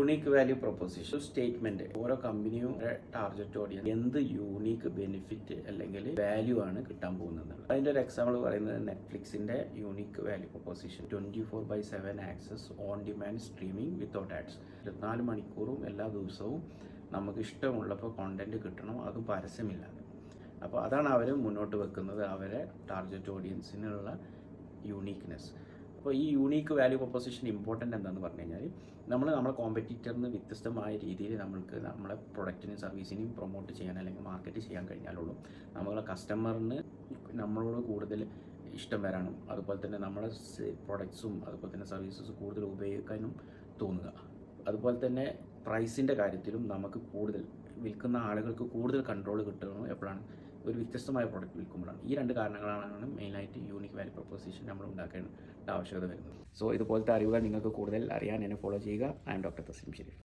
Unique value proposition statement ഓരോ കമ്പനിയും target audience എന്ത് യൂണീക്ക് ബെനിഫിറ്റ് അല്ലെങ്കിൽ വാല്യൂ ആണ് കിട്ടാൻ പോകുന്നത്. അതിന്റെ ഒരു എക്സാമ്പിൾ പറയുന്നത് നെറ്റ്ഫ്ലിക്സിന്റെ unique value proposition 24/7 access on demand streaming without ads. 24 മണിക്കൂറും എല്ലാ ദിവസവും നമുക്ക് ഇഷ്ടമുള്ളപ്പോൾ കോണ്ടന്റ് കിട്ടണം, അതും പരസ്യമില്ലാതെ. അപ്പോൾ അതാണ് അവർ മുന്നോട്ട് വെക്കുന്നത്, അവരെ ടാർഗറ്റ് ഓഡിയൻസിനുള്ള യൂണീക്ക്നെസ്. അപ്പോൾ ഈ യൂണീക്ക് വാല്യൂ പ്രൊപ്പോസിഷൻ ഇമ്പോർട്ടൻ്റ് എന്താണെന്ന് പറഞ്ഞു കഴിഞ്ഞാൽ നമ്മളെ കോമ്പറ്റീറ്ററിന് വ്യത്യസ്തമായ രീതിയിൽ നമ്മൾക്ക് നമ്മളെ പ്രൊഡക്റ്റിനും സർവീസിനെയും പ്രൊമോട്ട് ചെയ്യാൻ അല്ലെങ്കിൽ മാർക്കറ്റ് ചെയ്യാൻ കഴിഞ്ഞാലുള്ളൂ നമ്മളെ കസ്റ്റമറിന് നമ്മളോട് കൂടുതൽ ഇഷ്ടം വരാനും അതുപോലെ തന്നെ നമ്മളെ പ്രൊഡക്ട്സും അതുപോലെ തന്നെ സർവീസസും കൂടുതൽ ഉപയോഗിക്കാനും തോന്നുക. അതുപോലെ തന്നെ പ്രൈസിൻ്റെ കാര്യത്തിലും നമുക്ക് കൂടുതൽ വിൽക്കുന്ന ആളുകൾക്ക് കൂടുതൽ കൺട്രോൾ കിട്ടണം എപ്പോഴാണ് ഒരു വ്യത്യസ്തമായ പ്രോഡക്റ്റ് വിൽക്കുമ്പോഴാണ്. ഈ രണ്ട് കാരണങ്ങളാണ് മെയിനായിട്ട് യൂണിക് വാല്യൂ പ്രൊപ്പോസിഷൻ നമ്മൾ ഉണ്ടാക്കേണ്ട ആവശ്യകത വരുന്നത്. സോ ഇതുപോലത്തെ അറിവുകൾ നിങ്ങൾക്ക് കൂടുതൽ അറിയാൻ എന്നെ ഫോളോ ചെയ്യുക. I am doctor Taslim Sharif.